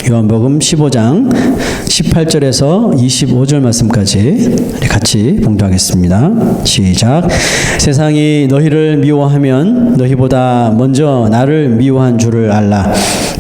요한복음 15장 18절에서 25절 말씀까지 같이 봉독하겠습니다. 시작. 세상이 너희를 미워하면 너희보다 먼저 나를 미워한 줄을 알라.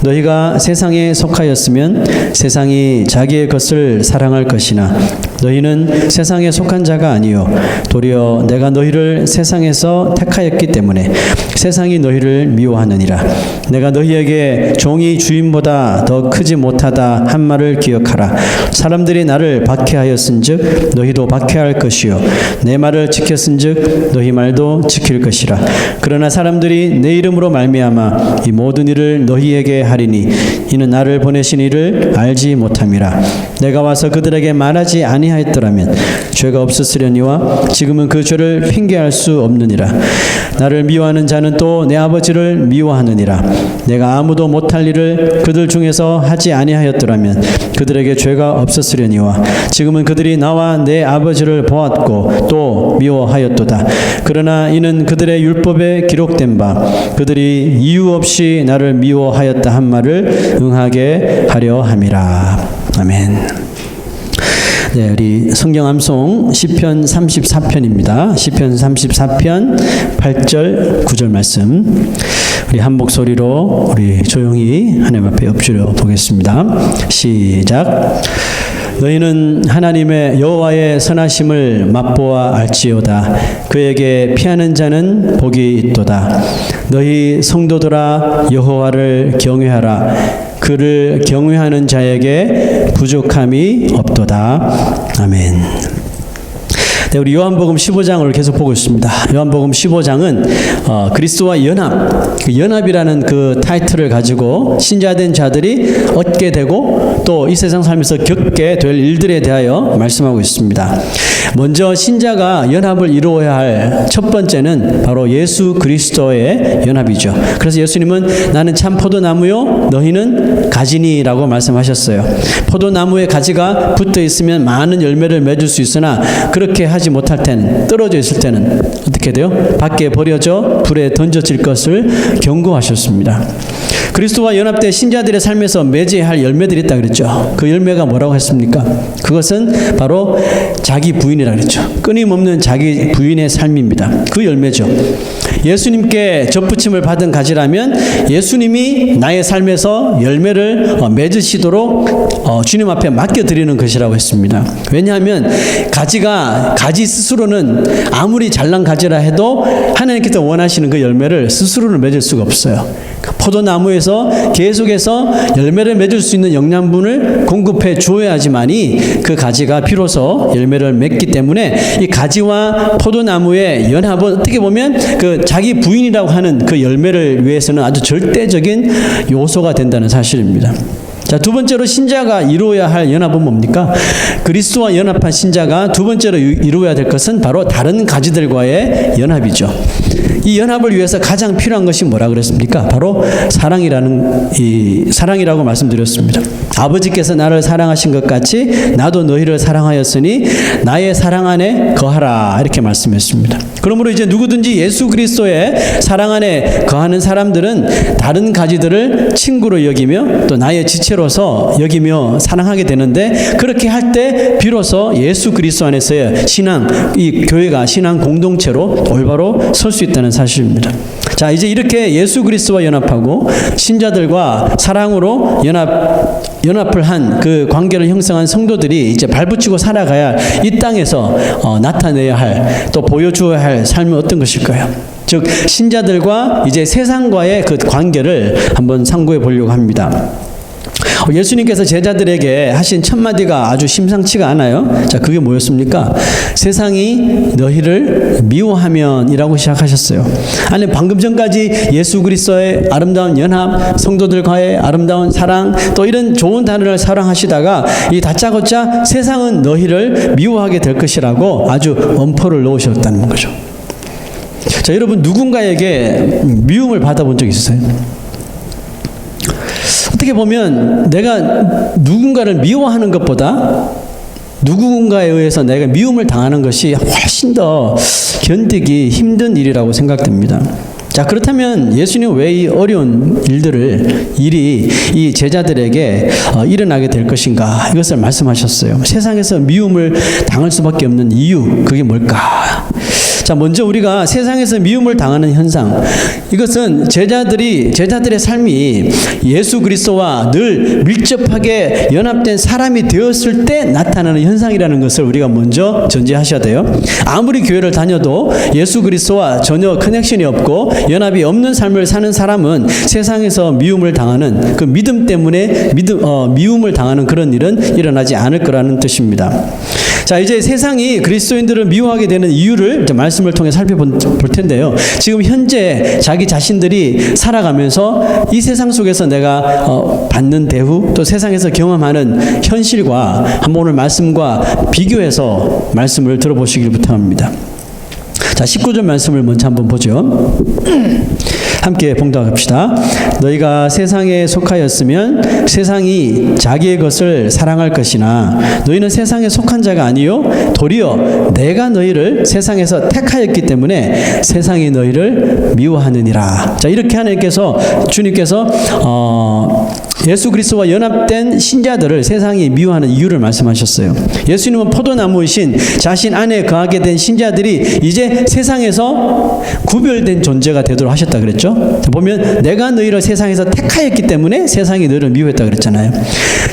너희가 세상에 속하였으면 세상이 자기의 것을 사랑할 것이나 너희는 세상에 속한 자가 아니요 도리어 내가 너희를 세상에서 택하였기 때문에 세상이 너희를 미워하느니라. 내가 너희에게 종이 주인보다 더 크지 못하다 한 말을 기억하라. 사람들이 나를 박해하였은즉 너희도 박해할 것이요 내 말을 지켰은즉 너희 말도 지킬 것이라. 그러나 사람들이 내 이름으로 말미암아 이 모든 일을 너희에게 하리니 이는 나를 보내신 이를 알지 못함이라. 내가 와서 그들에게 말하지 아니하였더라면 죄가 없었으려니와 지금은 그 죄를 핑계할 수 없느니라. 나를 미워하는 자는 또 내 아버지를 미워하느니라. 내가 아무도 못할 일을 그들 중에서 하지 아니하였더라면 그들에게 죄가 없었으려니와 지금은 그들이 나와 내 아버지를 보았고 또 미워하였도다. 그러나 이는 그들의 율법에 기록된 바 그들이 이유 없이 나를 미워하였다 한 말을 응하게 하려 함이라. 아멘. 네, 우리 성경 암송 시편 34편입니다. 시편 34편 8절 9절 말씀 우리 한 목소리로 우리 조용히 하나님 앞에 엎드려 보겠습니다. 시작. 너희는 하나님의 여호와의 선하심을 맛보아 알지어다. 그에게 피하는 자는 복이 있도다. 너희 성도들아 여호와를 경외하라. 그를 경외하는 자에게 부족함이 없도다. 아멘. 네, 우리 요한복음 15장을 계속 보고 있습니다. 요한복음 15장은 그리스도와 연합, 그 연합이라는 그 타이틀을 가지고 신자된 자들이 얻게 되고 또 이 세상 살면서 겪게 될 일들에 대하여 말씀하고 있습니다. 먼저 신자가 연합을 이루어야 할 첫 번째는 바로 예수 그리스도의 연합이죠. 그래서 예수님은 나는 참 포도나무요 너희는 가지니라고 말씀하셨어요. 포도나무에 가지가 붙어 있으면 많은 열매를 맺을 수 있으나 그렇게 하지 못할 때는, 떨어져 있을 때는 어떻게 돼요? 밖에 버려져 불에 던져질 것을 경고하셨습니다. 그리스도와 연합된 신자들의 삶에서 맺어야 할 열매들이 있다 그랬죠. 그 열매가 뭐라고 했습니까? 그것은 바로 자기 부인이라고 그랬죠. 끊임없는 자기 부인의 삶입니다. 그 열매죠. 예수님께 접붙임을 받은 가지라면 예수님이 나의 삶에서 열매를 맺으시도록 주님 앞에 맡겨드리는 것이라고 했습니다. 왜냐하면 가지 스스로는 아무리 잘난 가지라 해도 하나님께서 원하시는 그 열매를 스스로는 맺을 수가 없어요. 포도나무에서 계속해서 열매를 맺을 수 있는 영양분을 공급해 주어야지만이 그 가지가 비로소 열매를 맺기 때문에 이 가지와 포도나무의 연합은 어떻게 보면 그 자기 부인이라고 하는 그 열매를 위해서는 아주 절대적인 요소가 된다는 사실입니다. 자, 두 번째로 신자가 이루어야 할 연합은 뭡니까? 그리스도와 연합한 신자가 두 번째로 이루어야 될 것은 바로 다른 가지들과의 연합이죠. 이 연합을 위해서 가장 필요한 것이 뭐라 그랬습니까? 바로 사랑이라고 말씀드렸습니다. 아버지께서 나를 사랑하신 것 같이 나도 너희를 사랑하였으니 나의 사랑 안에 거하라 이렇게 말씀했습니다. 그러므로 이제 누구든지 예수 그리스도의 사랑 안에 거하는 사람들은 다른 가지들을 친구로 여기며 또 나의 지체로서 여기며 사랑하게 되는데 그렇게 할 때 비로소 예수 그리스도 안에서의 신앙, 이 교회가 신앙 공동체로 올바로 설 수 있다는 사실입니다. 자, 이제 이렇게 예수 그리스도와 연합하고 신자들과 사랑으로 연합을 한 그 관계를 형성한 성도들이 이제 발붙이고 살아가야 이 땅에서 나타내야 할, 또 보여주어야 할 삶은 어떤 것일까요? 즉 신자들과 이제 세상과의 그 관계를 한번 상고해 보려고 합니다. 예수님께서 제자들에게 하신 첫 마디가 아주 심상치가 않아요. 자, 그게 뭐였습니까? 세상이 너희를 미워하면이라고 시작하셨어요. 아니, 방금 전까지 예수 그리스도의 아름다운 연합, 성도들과의 아름다운 사랑, 또 이런 좋은 단어를 사랑하시다가 이 다짜고짜 세상은 너희를 미워하게 될 것이라고 아주 엄포를 놓으셨다는 거죠. 자, 여러분 누군가에게 미움을 받아본 적 있으세요? 어떻게 보면 내가 누군가를 미워하는 것보다 누군가에 의해서 내가 미움을 당하는 것이 훨씬 더 견디기 힘든 일이라고 생각됩니다. 자, 그렇다면 예수님은 왜 이 어려운 일이 이 제자들에게 일어나게 될 것인가? 이것을 말씀하셨어요. 세상에서 미움을 당할 수밖에 없는 이유, 그게 뭘까? 자, 먼저 우리가 세상에서 미움을 당하는 현상, 이것은 제자들의 삶이 예수 그리스도와 늘 밀접하게 연합된 사람이 되었을 때 나타나는 현상이라는 것을 우리가 먼저 전제하셔야 돼요. 아무리 교회를 다녀도 예수 그리스도와 전혀 커넥션이 없고 연합이 없는 삶을 사는 사람은 세상에서 미움을 당하는 그 믿음 때문에 미움을 당하는 그런 일은 일어나지 않을 거라는 뜻입니다. 자, 이제 세상이 그리스도인들을 미워하게 되는 이유를 이제 말씀을 통해 살펴볼 텐데요. 지금 현재 자기 자신들이 살아가면서 이 세상 속에서 내가 받는 대우, 또 세상에서 경험하는 현실과 한번 오늘 말씀과 비교해서 말씀을 들어보시길 부탁합니다. 자, 19절 말씀을 먼저 한번 보죠. 함께 봉독합시다. 너희가 세상에 속하였으면 세상이 자기의 것을 사랑할 것이나 너희는 세상에 속한 자가 아니요 도리어 내가 너희를 세상에서 택하였기 때문에 세상이 너희를 미워하느니라. 자, 이렇게 주님께서 예수 그리스도와 연합된 신자들을 세상이 미워하는 이유를 말씀하셨어요. 예수님은 포도나무이신 자신 안에 거하게 된 신자들이 이제 세상에서 구별된 존재가 되도록 하셨다 그랬죠. 보면 내가 너희를 세상에서 택하였기 때문에 세상이 너희를 미워했다 그랬잖아요.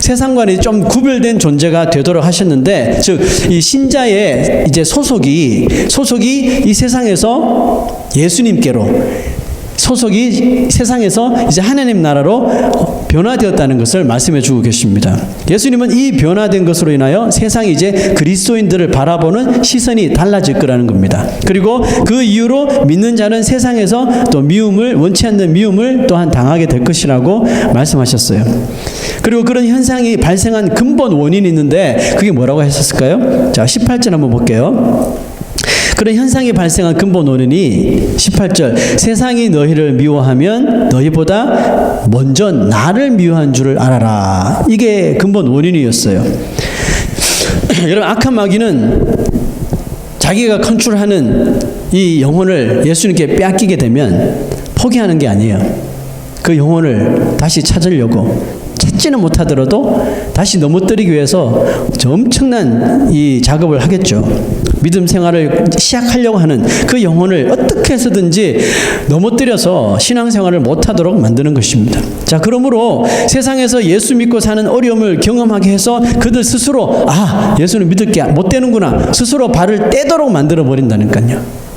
세상과는 좀 구별된 존재가 되도록 하셨는데, 즉 이 신자의 이제 소속이 이 세상에서 예수님께로, 소속이 세상에서 이제 하나님 나라로 변화되었다는 것을 말씀해 주고 계십니다. 예수님은 이 변화된 것으로 인하여 세상이 이제 그리스도인들을 바라보는 시선이 달라질 거라는 겁니다. 그리고 그 이유로 믿는 자는 세상에서 또 원치 않는 미움을 또한 당하게 될 것이라고 말씀하셨어요. 그리고 그런 현상이 발생한 근본 원인이 있는데 그게 뭐라고 했었을까요? 자, 18절 한번 볼게요. 그런 현상이 발생한 근본 원인이 18절, 세상이 너희를 미워하면 너희보다 먼저 나를 미워한 줄을 알아라. 이게 근본 원인이었어요. 여러분, 악한 마귀는 자기가 컨트롤하는 이 영혼을 예수님께 빼앗기게 되면 포기하는 게 아니에요. 그 영혼을 다시 찾으려고, 찾지는 못하더라도 다시 넘어뜨리기 위해서 엄청난 이 작업을 하겠죠. 믿음 생활을 시작하려고 하는 그 영혼을 어떻게 해서든지 넘어뜨려서 신앙생활을 못하도록 만드는 것입니다. 자, 그러므로 세상에서 예수 믿고 사는 어려움을 경험하게 해서 그들 스스로 예수는 믿을 게 못 되는구나, 스스로 발을 떼도록 만들어 버린다니까요.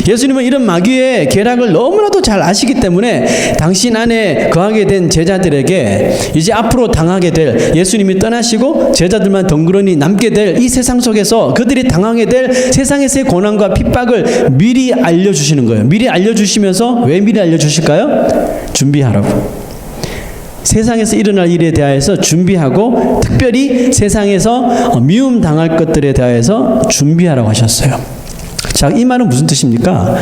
예수님은 이런 마귀의 계략을 너무나도 잘 아시기 때문에 당신 안에 거하게 된 제자들에게 이제 앞으로 당하게 될, 예수님이 떠나시고 제자들만 덩그러니 남게 될 이 세상 속에서 그들이 당하게 될 세상에서의 고난과 핍박을 미리 알려주시는 거예요. 미리 알려주시면서 왜 미리 알려주실까요? 준비하라고. 세상에서 일어날 일에 대하여서 준비하고, 특별히 세상에서 미움 당할 것들에 대하여서 준비하라고 하셨어요. 자, 이 말은 무슨 뜻입니까?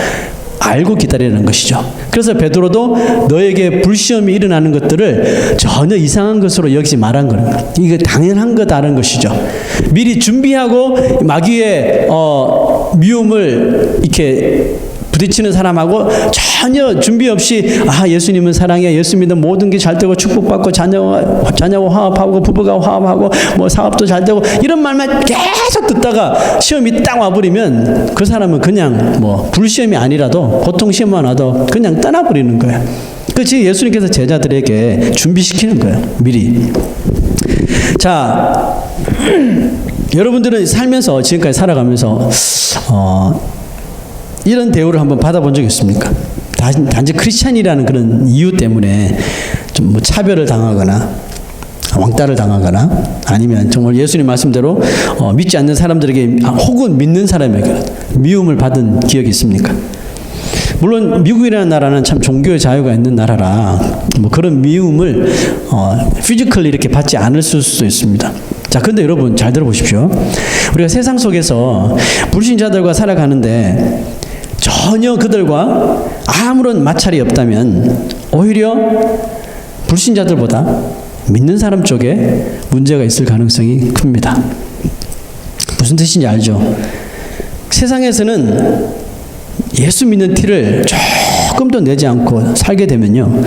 알고 기다리라는 것이죠. 그래서 베드로도 너에게 불시험이 일어나는 것들을 전혀 이상한 것으로 여기지 말한 거예요. 이게 당연한 거다라는 것이죠. 미리 준비하고 마귀의 미움을 이렇게 부딪히는 사람하고 전혀 준비 없이 예수님은 사랑해, 예수 믿으면 모든 게 잘 되고 축복받고 자녀가 화합하고 부부가 화합하고 뭐 사업도 잘 되고 이런 말만 계속 듣다가 시험이 딱 와버리면 그 사람은 그냥 뭐 불시험이 아니라도 보통 시험만 와도 그냥 떠나버리는 거예요. 그렇지, 예수님께서 제자들에게 준비시키는 거예요, 미리. 자, 여러분들은 살면서, 지금까지 살아가면서 이런 대우를 한번 받아본 적이 있습니까? 단지 크리스찬이라는 그런 이유 때문에 좀 뭐 차별을 당하거나 왕따를 당하거나, 아니면 정말 예수님 말씀대로 믿지 않는 사람들에게 혹은 믿는 사람에게 미움을 받은 기억이 있습니까? 물론 미국이라는 나라는 참 종교의 자유가 있는 나라라 뭐 그런 미움을 피지컬리 이렇게 받지 않을 수도 있습니다. 자, 근데 여러분 잘 들어보십시오. 우리가 세상 속에서 불신자들과 살아가는데 전혀 그들과 아무런 마찰이 없다면 오히려 불신자들보다 믿는 사람 쪽에 문제가 있을 가능성이 큽니다. 무슨 뜻인지 알죠? 세상에서는 예수 믿는 티를 조금도 내지 않고 살게 되면요,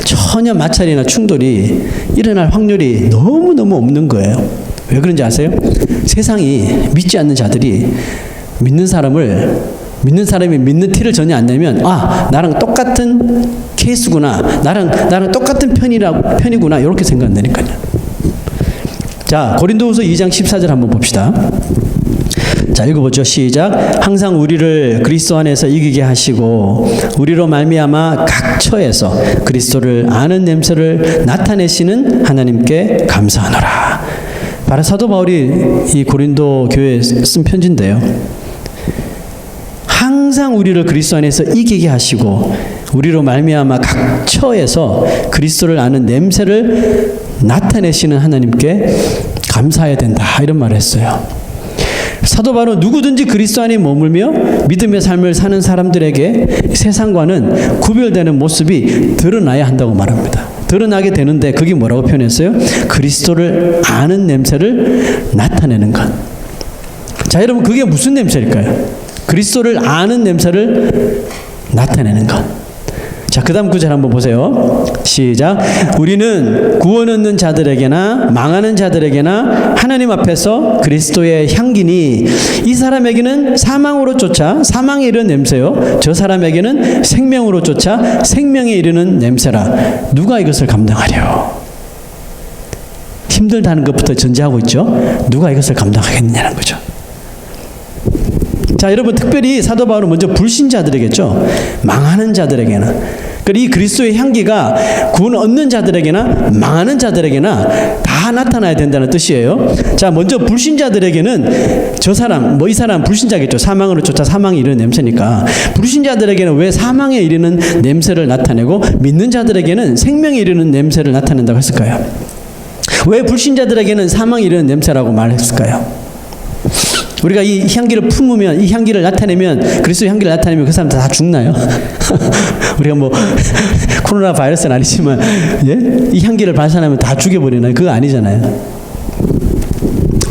전혀 마찰이나 충돌이 일어날 확률이 너무너무 없는 거예요. 왜 그런지 아세요? 세상이 믿지 않는 자들이 믿는 사람이 믿는 티를 전혀 안 내면, 아, 나랑 똑같은 케이스구나, 나랑 똑같은 편이구나, 이렇게 생각한다니까요. 자, 고린도후서 2장 14절 한번 봅시다. 자, 읽어보죠. 시작. 항상 우리를 그리스도 안에서 이기게 하시고 우리로 말미암아 각 처에서 그리스도를 아는 냄새를 나타내시는 하나님께 감사하노라. 바로 사도 바울이 이 고린도 교회에 쓴 편지인데요. 항상 우리를 그리스도 안에서 이기게 하시고 우리로 말미암아 각 처에서 그리스도를 아는 냄새를 나타내시는 하나님께 감사해야 된다, 이런 말을 했어요. 사도 바울은 누구든지 그리스도 안에 머물며 믿음의 삶을 사는 사람들에게 세상과는 구별되는 모습이 드러나야 한다고 말합니다. 드러나게 되는데 그게 뭐라고 표현했어요? 그리스도를 아는 냄새를 나타내는 것. 자, 여러분, 그게 무슨 냄새일까요? 그리스도를 아는 냄새를 나타내는 것. 자, 그 다음 구절 한번 보세요. 시작. 우리는 구원 얻는 자들에게나 망하는 자들에게나 하나님 앞에서 그리스도의 향기니 이 사람에게는 사망으로 쫓아 사망에 이르는 냄새요, 저 사람에게는 생명으로 쫓아 생명에 이르는 냄새라. 누가 이것을 감당하려? 힘들다는 것부터 전제하고 있죠. 누가 이것을 감당하겠느냐는 거죠. 자, 여러분, 특별히 사도 바울은 먼저 불신자들에게죠, 망하는 자들에게나, 이 그리스도의 향기가 구원 얻는 자들에게나 망하는 자들에게나 다 나타나야 된다는 뜻이에요. 자, 먼저 불신자들에게는 저 사람, 이 사람 불신자겠죠. 사망으로 쫓아 사망에 이르는 냄새니까. 불신자들에게는 왜 사망에 이르는 냄새를 나타내고 믿는 자들에게는 생명에 이르는 냄새를 나타낸다고 했을까요? 왜 불신자들에게는 사망에 이르는 냄새라고 말했을까요? 우리가 이 향기를 품으면, 이 향기를 나타내면, 그리스도의 향기를 나타내면 그 사람들 다 죽나요? 우리가 뭐 코로나 바이러스는 아니지만, 예? 이 향기를 발산하면 다 죽여버리나요? 그거 아니잖아요.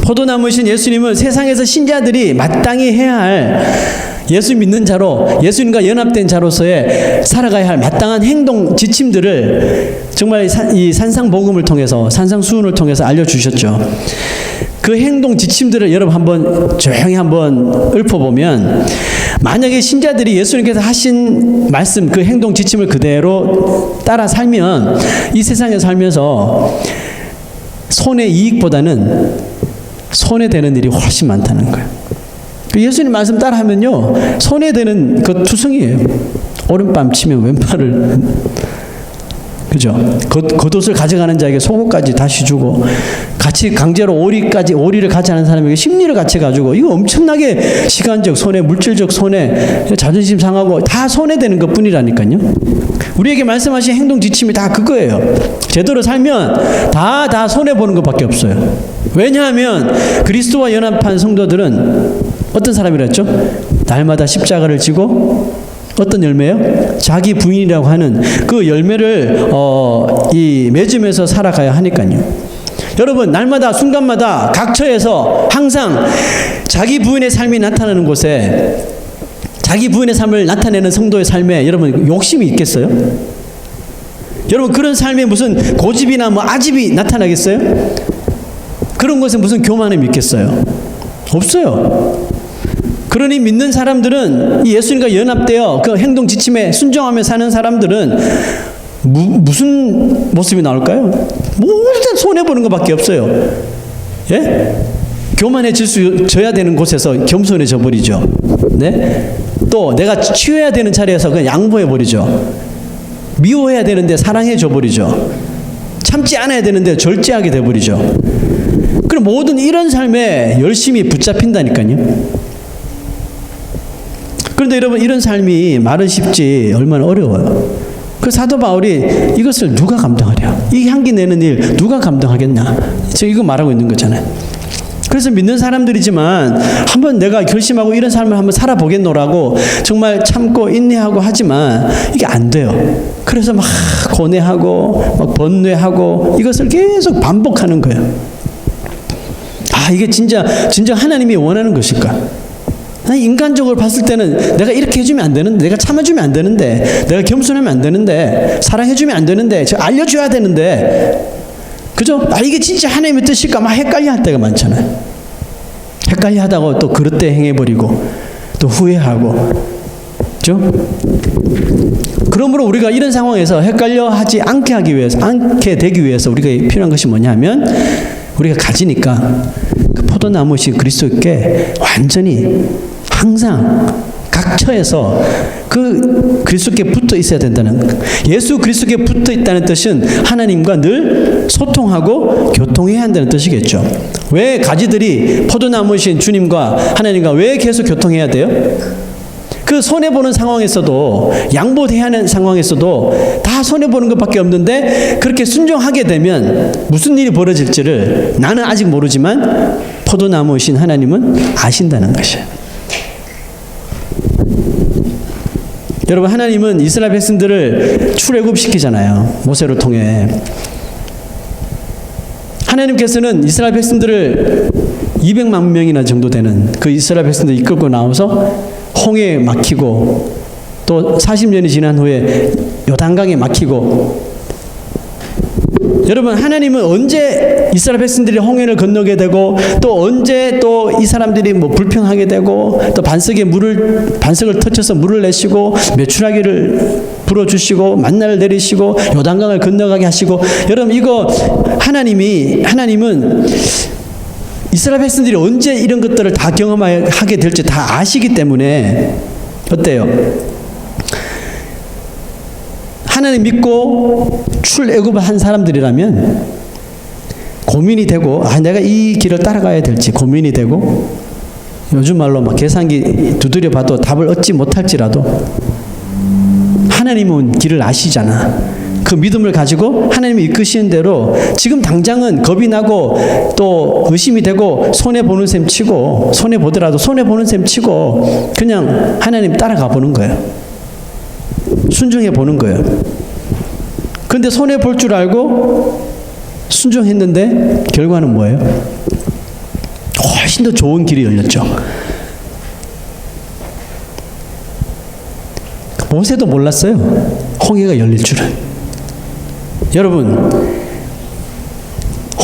포도나무이신 예수님은 세상에서 신자들이 마땅히 해야 할, 예수 믿는 자로, 예수님과 연합된 자로서의 살아가야 할 마땅한 행동 지침들을 정말 이 산상복음을 통해서, 산상수훈을 통해서 알려주셨죠. 그 행동 지침들을 여러분 한번 조용히 한번 읊어보면, 만약에 신자들이 예수님께서 하신 말씀, 그 행동 지침을 그대로 따라 살면 이 세상에 살면서 손해 이익보다는 손해되는 일이 훨씬 많다는 거예요. 예수님 말씀 따라하면요, 손해되는 그 투성이에요. 오른밤 치면 왼팔을, 그죠? 겉옷을 가져가는 자에게 속옷까지 다시 주고, 같이 강제로 오리를 같이 하는 사람에게 심리를 같이 가지고, 이거 엄청나게 시간적 손해, 물질적 손해, 자존심 상하고 다 손해되는 것 뿐이라니까요. 우리에게 말씀하신 행동 지침이 다 그거예요. 제대로 살면 다 손해보는 것밖에 없어요. 왜냐하면 그리스도와 연합한 성도들은 어떤 사람이랬죠? 날마다 십자가를 지고 어떤 열매요? 자기 부인이라고 하는 그 열매를 맺으면서 살아가야 하니까요. 여러분, 날마다 순간마다 각처에서 항상 자기 부인의 삶이 나타나는 곳에, 자기 부인의 삶을 나타내는 성도의 삶에 여러분 욕심이 있겠어요? 여러분, 그런 삶에 무슨 고집이나 아집이 나타나겠어요? 그런 것에 무슨 교만함이 있겠어요? 없어요. 그러니 믿는 사람들은, 예수님과 연합되어 그 행동 지침에 순종하며 사는 사람들은 무슨 모습이 나올까요? 모든 손해보는 것밖에 없어요. 예? 교만해져야 되는 곳에서 겸손해져 버리죠. 네? 또 내가 취해야 되는 자리에서 그냥 양보해 버리죠. 미워해야 되는데 사랑해줘 버리죠. 참지 않아야 되는데 절제하게 돼 버리죠. 그럼 모든 이런 삶에 열심히 붙잡힌다니까요. 그런데 여러분, 이런 삶이 말은 쉽지 얼마나 어려워요. 그 사도 바울이 이것을 누가 감당하랴? 이 향기 내는 일 누가 감당하겠냐? 지금 이거 말하고 있는 거잖아요. 그래서 믿는 사람들이지만 한번 내가 결심하고 이런 삶을 한번 살아보겠노라고 정말 참고 인내하고 하지만 이게 안 돼요. 그래서 막 고뇌하고 막 번뇌하고 이것을 계속 반복하는 거예요. 아, 이게 진짜 하나님이 원하는 것일까? 인간적으로 봤을 때는 내가 이렇게 해주면 안 되는데, 내가 참아주면 안 되는데, 내가 겸손하면 안 되는데, 사랑해주면 안 되는데, 알려줘야 되는데, 그죠? 이게 진짜 하나님의 뜻일까 막 헷갈려 할 때가 많잖아요. 헷갈려 하다가 또 그릇대 행해버리고 또 후회하고, 그죠? 그러므로 우리가 이런 상황에서 헷갈려 하지 않게 되기 위해서 우리가 필요한 것이 뭐냐면, 우리가 가지니까 그 포도나무신 그리스도께 완전히 항상 각 처에서 그 그리스도께 붙어 있어야 된다는, 예수 그리스도께 붙어 있다는 뜻은 하나님과 늘 소통하고 교통해야 한다는 뜻이겠죠. 왜 가지들이 포도나무신 주님과 하나님과 왜 계속 교통해야 돼요? 그 손해보는 상황에서도, 양보해야 하는 상황에서도 다 손해보는 것밖에 없는데, 그렇게 순종하게 되면 무슨 일이 벌어질지를 나는 아직 모르지만 포도나무이신 하나님은 아신다는 것이에요. 여러분, 하나님은 이스라엘 백성들을 출애굽시키잖아요. 모세를 통해. 하나님께서는 이스라엘 백성들을 200만 명이나 정도 되는 그 이스라엘 백성들 이끌고 나와서 홍해에 막히고, 또 40년이 지난 후에 요단강에 막히고. 여러분, 하나님은 언제 이스라엘 백성들이 홍해를 건너게 되고, 또 언제 또 이 사람들이 뭐 불평하게 되고, 또 반석을 터쳐서 물을 내시고, 메추라기를 불어주시고, 만나를 내리시고, 요단강을 건너가게 하시고. 여러분, 이거 하나님은 이스라엘 백성들이 언제 이런 것들을 다 경험하게 될지 다 아시기 때문에, 어때요? 하나님 믿고 출애굽을 한 사람들이라면 고민이 되고, 내가 이 길을 따라가야 될지 고민이 되고, 요즘 말로 막 계산기 두드려 봐도 답을 얻지 못할지라도 하나님은 길을 아시잖아. 그 믿음을 가지고 하나님이 이끄시는 대로 지금 당장은 겁이 나고 또 의심이 되고 손해보는 셈 치고, 손해보더라도 손해보는 셈 치고 그냥 하나님 따라가 보는 거예요. 순종해 보는 거예요. 그런데 손해볼 줄 알고 순종했는데 결과는 뭐예요? 훨씬 더 좋은 길이 열렸죠. 모세도 몰랐어요. 홍해가 열릴 줄은. 여러분,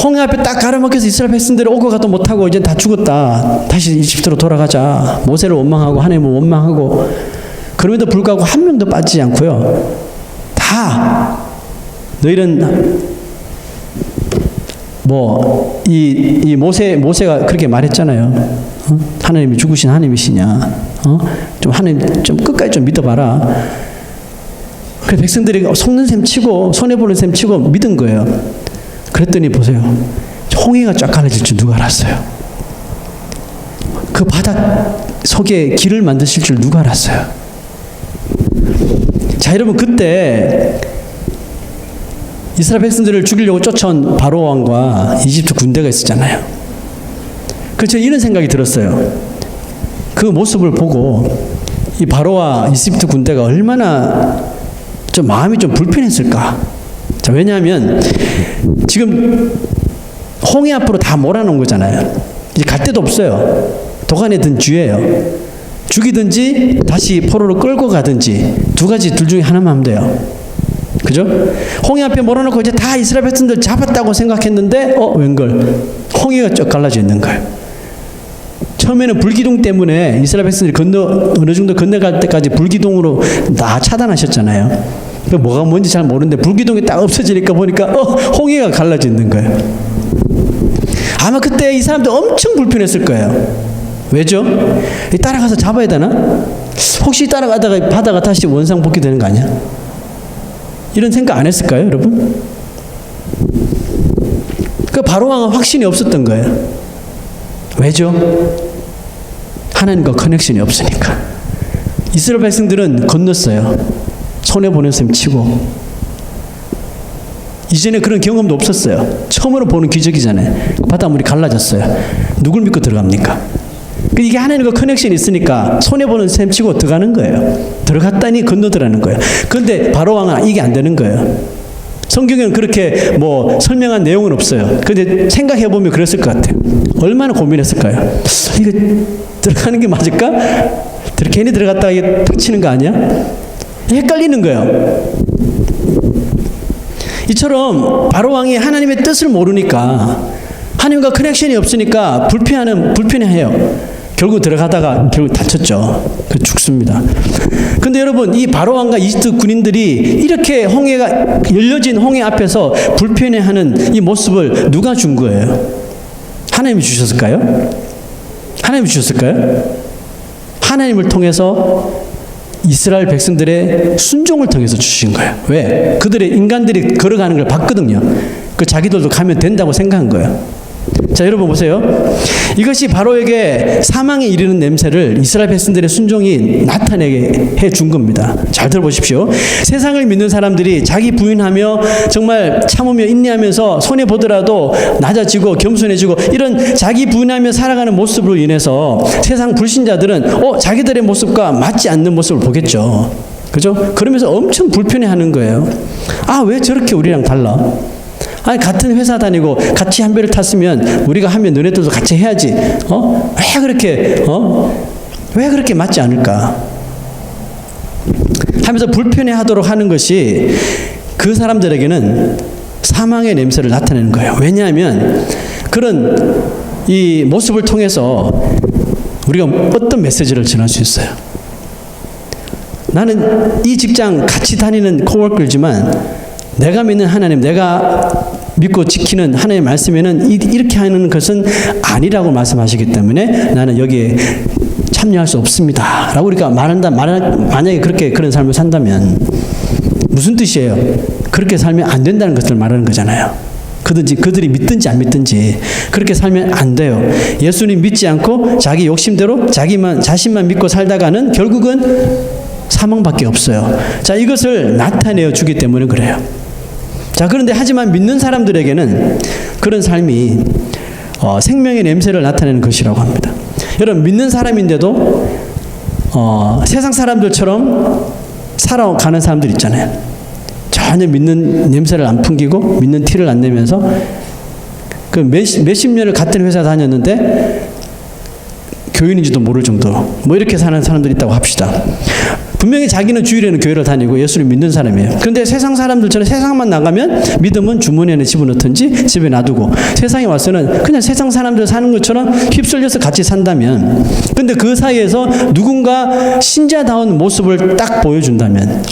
홍해 앞에 딱 가로막혀서 이스라엘 백성들이 오고 가도 못하고 이제 다 죽었다, 다시 이집트로 돌아가자, 모세를 원망하고 하나님을 원망하고, 그럼에도 불구하고 한 명도 빠지지 않고요, 다 너희는 이 모세가 그렇게 말했잖아요. 하나님이 죽으신 하나님이시냐? 좀 하나님 좀 끝까지 좀 믿어봐라. 그래서 백성들이 속는 셈 치고 손해보는 셈 치고 믿은 거예요. 그랬더니 보세요. 홍해가 쫙 갈라질 줄 누가 알았어요? 그 바닥 속에 길을 만드실 줄 누가 알았어요? 자, 여러분, 그때 이스라엘 백성들을 죽이려고 쫓아온 바로 왕과 이집트 군대가 있었잖아요. 그래서 이런 생각이 들었어요. 그 모습을 보고 이 바로와 이집트 군대가 얼마나 좀 마음이 좀 불편했을까? 자, 왜냐하면 지금 홍해 앞으로 다 몰아놓은 거잖아요. 이제 갈 데도 없어요. 도간에 든 쥐예요. 죽이든지 다시 포로로 끌고 가든지 두 가지 둘 중에 하나만 하면 돼요. 그죠? 홍해 앞에 몰아놓고 이제 다 이스라엘 백성들 잡았다고 생각했는데 웬걸 홍해가 쭉 갈라져 있는 거예요. 처음에는 불기둥 때문에 이스라엘 백성들이 어느 정도 건너갈 때까지 불기둥으로 다 차단하셨잖아요. 그 뭐가 뭔지 잘 모르는데 불기둥이 딱 없어지니까 보니까 홍해가 갈라져 있는 거예요. 아마 그때 이 사람들 엄청 불편했을 거예요. 왜죠? 따라가서 잡아야 되나? 혹시 따라가다가 바다가 다시 원상복귀 되는 거 아니야? 이런 생각 안 했을까요, 여러분? 그 바로왕은 확신이 없었던 거예요. 왜죠? 하나님과 커넥션이 없으니까. 이스라엘 백성들은 건넜어요. 손해보는 셈 치고. 이전에 그런 경험도 없었어요. 처음으로 보는 기적이잖아요. 바닷물이 갈라졌어요. 누굴 믿고 들어갑니까? 이게 하나님과 커넥션이 있으니까 손해보는 셈 치고 들어가는 거예요. 들어갔다니 건너더라는 거예요. 그런데 바로왕은 이게 안 되는 거예요. 성경에는 그렇게 뭐 설명한 내용은 없어요. 근데 생각해 보면 그랬을 것 같아요. 얼마나 고민했을까요? 이거 들어가는 게 맞을까? 괜히 들어갔다가 이게 탁 치는 거 아니야? 헷갈리는 거예요. 이처럼 바로 왕이 하나님의 뜻을 모르니까, 하나님과 커넥션이 없으니까 불편해해요. 결국 들어가다가 결국 다쳤죠. 죽습니다. 근데 여러분, 이 바로 왕과 이집트 군인들이 이렇게 홍해가 열려진 홍해 앞에서 불편해하는 이 모습을 누가 준 거예요? 하나님이 주셨을까요? 하나님이 주셨을까요? 하나님을 통해서 이스라엘 백성들의 순종을 통해서 주신 거예요. 왜? 그들의 인간들이 걸어가는 걸 봤거든요. 그 자기들도 가면 된다고 생각한 거예요. 자, 여러분 보세요. 이것이 바로에게 사망에 이르는 냄새를 이스라엘 백성들의 순종이 나타내게 해준 겁니다. 잘 들어보십시오. 세상을 믿는 사람들이 자기 부인하며 정말 참으며 인내하면서 손해보더라도 낮아지고 겸손해지고 이런 자기 부인하며 살아가는 모습으로 인해서 세상 불신자들은 자기들의 모습과 맞지 않는 모습을 보겠죠. 그죠? 그러면서 엄청 불편해하는 거예요. 아, 왜 저렇게 우리랑 달라? 아니, 같은 회사 다니고 같이 한 배를 탔으면 우리가 하면 너네들도 같이 해야지. 왜 그렇게 맞지 않을까? 하면서 불편해하도록 하는 것이 그 사람들에게는 사망의 냄새를 나타내는 거예요. 왜냐하면 그런 이 모습을 통해서 우리가 어떤 메시지를 전할 수 있어요. 나는 이 직장 같이 다니는 코워커지만 내가 믿는 하나님, 내가 믿고 지키는 하나님의 말씀에는 이렇게 하는 것은 아니라고 말씀하시기 때문에 나는 여기에 참여할 수 없습니다 라고 우리가 만약에 그런 삶을 산다면 무슨 뜻이에요? 그렇게 살면 안 된다는 것을 말하는 거잖아요. 그들이 믿든지 안 믿든지 그렇게 살면 안 돼요. 예수님 믿지 않고 자기 욕심대로 자신만 믿고 살다가는 결국은 사망밖에 없어요. 자, 이것을 나타내어 주기 때문에 그래요. 자, 그런데 하지만 믿는 사람들에게는 그런 삶이 생명의 냄새를 나타내는 것이라고 합니다. 여러분, 믿는 사람인데도 세상 사람들처럼 살아가는 사람들 있잖아요. 전혀 믿는 냄새를 안 풍기고 믿는 티를 안 내면서 그 몇십 년을 같은 회사 다녔는데 교인인지도 모를 정도로 뭐 이렇게 사는 사람들이 있다고 합시다. 분명히 자기는 주일에는 교회를 다니고 예수를 믿는 사람이에요. 그런데 세상 사람들처럼 세상만 나가면 믿음은 주머니에 집어넣든지 집에 놔두고 세상에 와서는 그냥 세상 사람들 사는 것처럼 휩쓸려서 같이 산다면, 근데 그 사이에서 누군가 신자다운 모습을 딱 보여준다면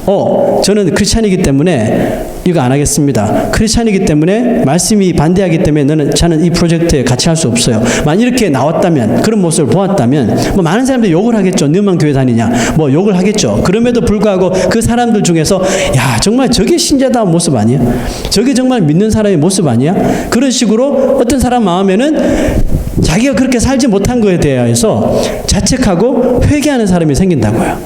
저는 크리스찬이기 때문에 이거 안 하겠습니다. 크리스찬이기 때문에 말씀이 반대하기 때문에 저는 이 프로젝트에 같이 할 수 없어요. 만약 이렇게 나왔다면, 그런 모습을 보았다면 뭐 많은 사람들이 욕을 하겠죠. 너만 교회 다니냐 뭐 욕을 하겠죠. 그럼에도 불구하고 그 사람들 중에서 야, 정말 저게 신자다운 모습 아니야? 저게 정말 믿는 사람의 모습 아니야? 그런 식으로 어떤 사람 마음에는 자기가 그렇게 살지 못한 거에 대해서 자책하고 회개하는 사람이 생긴다고요.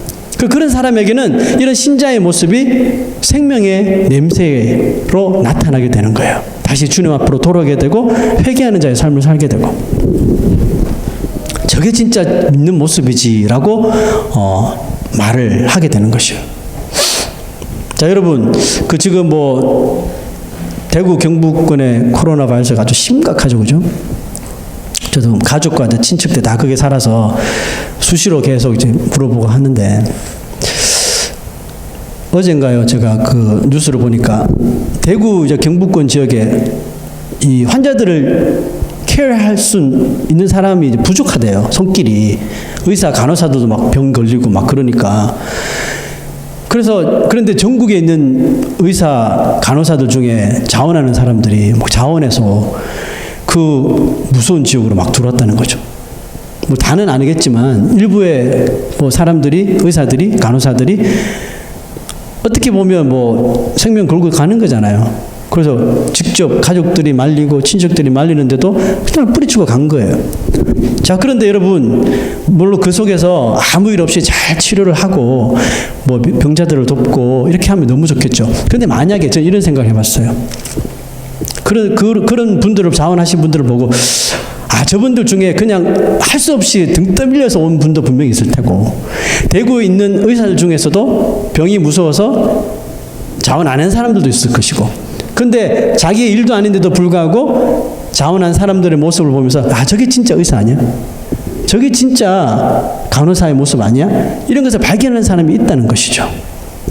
그런 사람에게는 이런 신자의 모습이 생명의 냄새로 나타나게 되는 거예요. 다시 주님 앞으로 돌아오게 되고 회개하는 자의 삶을 살게 되고, 저게 진짜 믿는 모습이지라고 말을 하게 되는 것이요. 자, 여러분, 지금 뭐 대구 경북권의 코로나 바이러스가 아주 심각하죠, 그죠? 저도 가족과 친척들 다 거기에 살아서 수시로 계속 이제 물어보고 하는데, 어젠가요, 제가 그 뉴스를 보니까 대구 경북권 지역에 이 환자들을 케어할 수 있는 사람이 이제 부족하대요. 손길이. 의사, 간호사들도 막 병 걸리고 막 그러니까. 그런데 전국에 있는 의사, 간호사들 중에 자원하는 사람들이 뭐 자원해서 그 무서운 지역으로 막 들어왔다는 거죠. 뭐 다는 아니겠지만 일부의 뭐 사람들이, 의사들이, 간호사들이 어떻게 보면 뭐 생명 걸고 가는 거잖아요. 그래서 직접 가족들이 말리고 친척들이 말리는데도 그냥 뿌리치고 간 거예요. 자, 그런데 여러분, 물론 그 속에서 아무 일 없이 잘 치료를 하고 뭐 병자들을 돕고 이렇게 하면 너무 좋겠죠. 그런데 만약에 저는 이런 생각을 해봤어요. 그런 분들을, 자원하신 분들을 보고 저분들 중에 그냥 할 수 없이 등 떠밀려서 온 분도 분명히 있을 테고, 대구에 있는 의사들 중에서도 병이 무서워서 자원 안 한 사람들도 있을 것이고, 근데 자기의 일도 아닌데도 불구하고 자원한 사람들의 모습을 보면서 저게 진짜 의사 아니야? 저게 진짜 간호사의 모습 아니야? 이런 것을 발견하는 사람이 있다는 것이죠.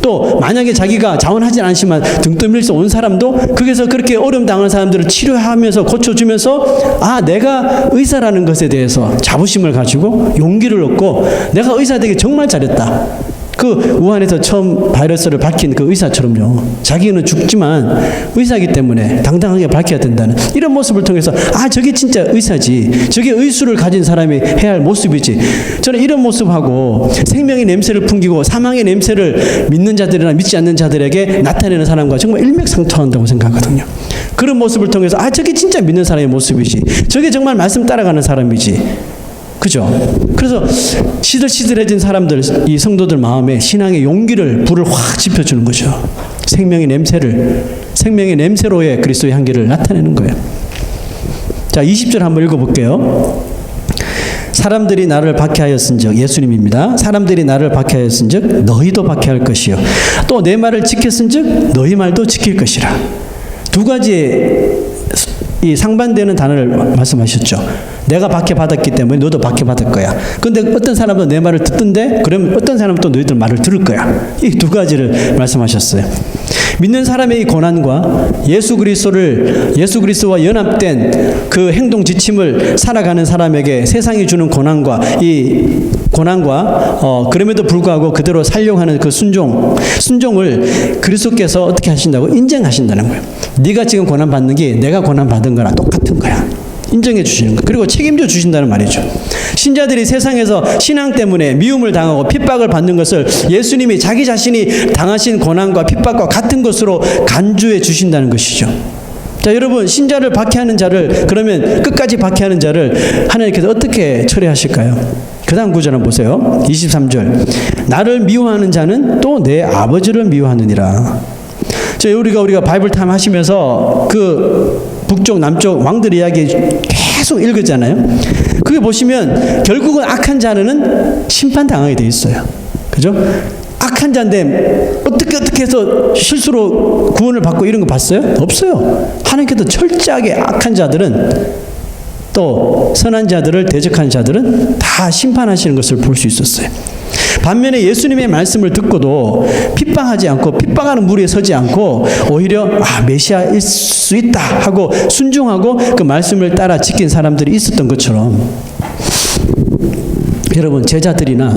또 만약에 자기가 자원하진 않지만 등 떠밀려서 온 사람도 거기서 그렇게 어려움 당하는 사람들을 치료하면서 고쳐주면서 내가 의사라는 것에 대해서 자부심을 가지고 용기를 얻고 내가 의사 되기 정말 잘했다. 그 우한에서 처음 바이러스를 밝힌 그 의사처럼요. 자기는 죽지만 의사이기 때문에 당당하게 밝혀야 된다는 이런 모습을 통해서 저게 진짜 의사지. 저게 의술을 가진 사람이 해야 할 모습이지. 저는 이런 모습하고 생명의 냄새를 풍기고 사망의 냄새를 믿는 자들이나 믿지 않는 자들에게 나타내는 사람과 정말 일맥상통한다고 생각하거든요. 그런 모습을 통해서 저게 진짜 믿는 사람의 모습이지. 저게 정말 말씀 따라가는 사람이지. 그죠? 그래서 시들시들해진 사람들, 이 성도들 마음에 신앙의 용기를, 불을 확 지펴주는 거죠. 생명의 냄새로의 그리스도의 향기를 나타내는 거예요. 자, 20절 한번 읽어볼게요. 사람들이 나를 박해하였은즉, 예수님입니다. 사람들이 나를 박해하였은즉 너희도 박해할 것이요 또 내 말을 지켰은즉 너희 말도 지킬 것이라. 두 가지의 이 상반되는 단어를 말씀하셨죠. 내가 박해받았기 때문에 너도 박해받을 거야. 근데 어떤 사람은 내 말을 듣던데 그러면 어떤 사람은 또 너희들 말을 들을 거야. 이 두 가지를 말씀하셨어요. 믿는 사람의 이 고난과 예수 그리스도와 연합된 그 행동 지침을 살아가는 사람에게 세상이 주는 고난과 그럼에도 불구하고 그대로 살려고 하는 그 순종을 그리스도께서 어떻게 하신다고? 인정하신다는 거예요. 네가 지금 고난 받는 게 내가 고난 받은 거랑 똑같은 거야. 인정해 주시는 거. 그리고 책임져 주신다는 말이죠. 신자들이 세상에서 신앙 때문에 미움을 당하고 핍박을 받는 것을 예수님이 자기 자신이 당하신 고난과 핍박과 같은 것으로 간주해 주신다는 것이죠. 자, 여러분, 신자를 박해하는 자를, 그러면 끝까지 박해하는 자를 하나님께서 어떻게 처리하실까요? 그 다음 구절 한번 보세요. 23절. 나를 미워하는 자는 또 내 아버지를 미워하느니라. 우리가 바이블 타임 하시면서 그 북쪽 남쪽 왕들 이야기 계속 읽었잖아요. 그게 보시면 결국은 악한 자는 심판당하게 돼 있어요. 그죠? 악한 자인데 어떻게 해서 실수로 구원을 받고 이런 거 봤어요? 없어요. 하나님께서 철저하게 악한 자들은 또 선한 자들을 대적한 자들은 다 심판하시는 것을 볼 수 있었어요. 반면에 예수님의 말씀을 듣고도 핍박하지 않고 핍박하는 무리에 서지 않고 오히려 메시아일 수 있다 하고 순종하고 그 말씀을 따라 지킨 사람들이 있었던 것처럼 여러분, 제자들이나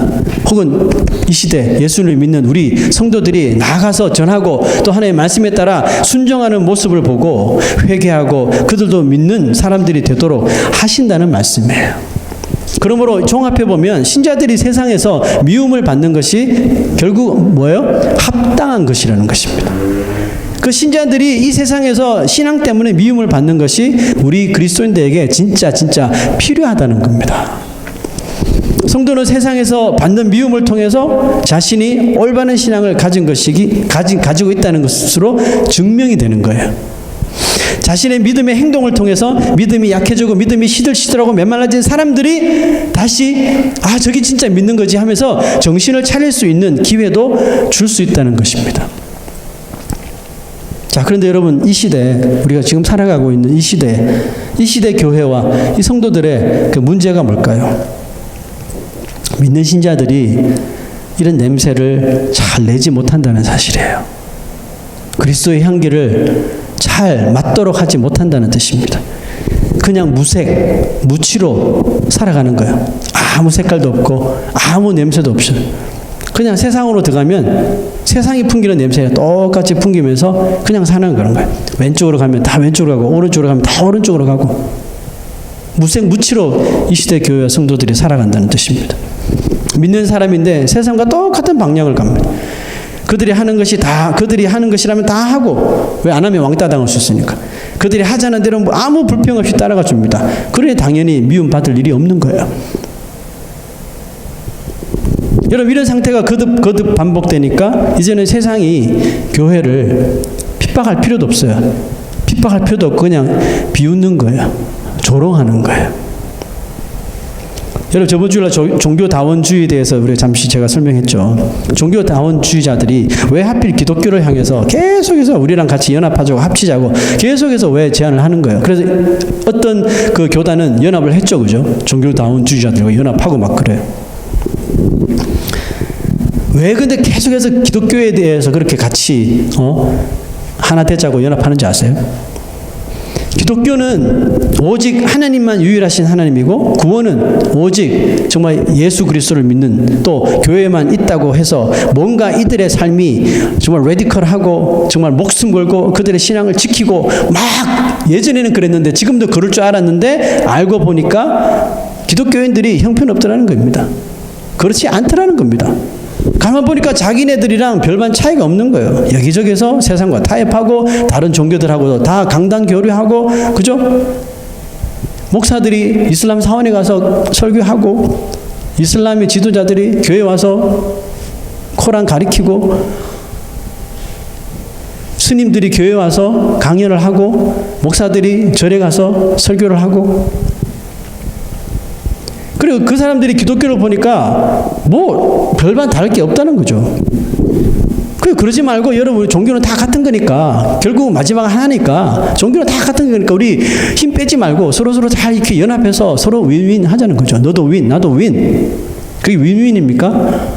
혹은 이 시대 예수를 믿는 우리 성도들이 나아가서 전하고 또 하나님의 말씀에 따라 순종하는 모습을 보고 회개하고 그들도 믿는 사람들이 되도록 하신다는 말씀이에요. 그러므로 종합해 보면 신자들이 세상에서 미움을 받는 것이 결국 뭐예요? 합당한 것이라는 것입니다. 그 신자들이 이 세상에서 신앙 때문에 미움을 받는 것이 우리 그리스도인들에게 진짜 필요하다는 겁니다. 성도는 세상에서 받는 미움을 통해서 자신이 올바른 신앙을 가지고 있다는 것으로 증명이 되는 거예요. 자신의 믿음의 행동을 통해서 믿음이 약해지고 믿음이 시들시들하고 메말라진 사람들이 다시 저기 진짜 믿는 거지 하면서 정신을 차릴 수 있는 기회도 줄 수 있다는 것입니다. 자, 그런데 여러분, 이 시대, 우리가 지금 살아가고 있는 이 시대 교회와 이 성도들의 그 문제가 뭘까요? 믿는 신자들이 이런 냄새를 잘 내지 못한다는 사실이에요. 그리스도의 향기를 잘 맡도록 하지 못한다는 뜻입니다. 그냥 무치로 살아가는 거예요. 아무 색깔도 없고 아무 냄새도 없어요. 그냥 세상으로 들어가면 세상이 풍기는 냄새가 똑같이 풍기면서 그냥 사는 그런 거예요. 왼쪽으로 가면 다 왼쪽으로 가고 오른쪽으로 가면 다 오른쪽으로 가고 무치로 이 시대 교회와 성도들이 살아간다는 뜻입니다. 믿는 사람인데 세상과 똑같은 방향을 갑니다. 그들이 하는 것이라면 다 하고 왜 안 하면 왕따 당할 수 있으니까 그들이 하자는 대로 아무 불평 없이 따라가 줍니다. 그러니 당연히 미움 받을 일이 없는 거예요. 여러분, 이런 상태가 거듭 반복되니까 이제는 세상이 교회를 핍박할 필요도 없어요. 핍박할 필요도 없고 그냥 비웃는 거예요. 조롱하는 거예요. 여러분 저번 주에 종교다원주의에 대해서 우리가 잠시 제가 설명했죠. 종교다원주의자들이 왜 하필 기독교를 향해서 계속해서 우리랑 같이 연합하자고 합치자고 계속해서 왜 제안을 하는 거예요. 그래서 어떤 그 교단은 연합을 했죠, 그죠? 종교다원주의자들과 연합하고 막 그래요. 왜 근데 계속해서 기독교에 대해서 그렇게 같이 하나 되자고 연합하는지 아세요? 기독교는 오직 하나님만 유일하신 하나님이고 구원은 오직 정말 예수 그리스도를 믿는 또 교회만 있다고 해서 뭔가 이들의 삶이 정말 레디컬하고 정말 목숨 걸고 그들의 신앙을 지키고 막 예전에는 그랬는데 지금도 그럴 줄 알았는데 알고 보니까 기독교인들이 형편없더라는 겁니다. 그렇지 않더라는 겁니다. 가만 보니까 자기네들이랑 별반 차이가 없는 거예요. 여기저기서 세상과 타협하고 다른 종교들하고도 다 강단 교류하고, 그죠? 목사들이 이슬람 사원에 가서 설교하고 이슬람의 지도자들이 교회 와서 코란 가리키고 스님들이 교회 와서 강연을 하고 목사들이 절에 가서 설교를 하고, 그리고 그 사람들이 기독교를 보니까 뭐 별반 다를 게 없다는 거죠. 그러지 말고 여러분 종교는 다 같은 거니까 결국 마지막 하나니까 종교는 다 같은 거니까 우리 힘 빼지 말고 서로 잘 이렇게 연합해서 서로 윈윈 하자는 거죠. 너도 윈, 나도 윈. 그게 윈윈입니까?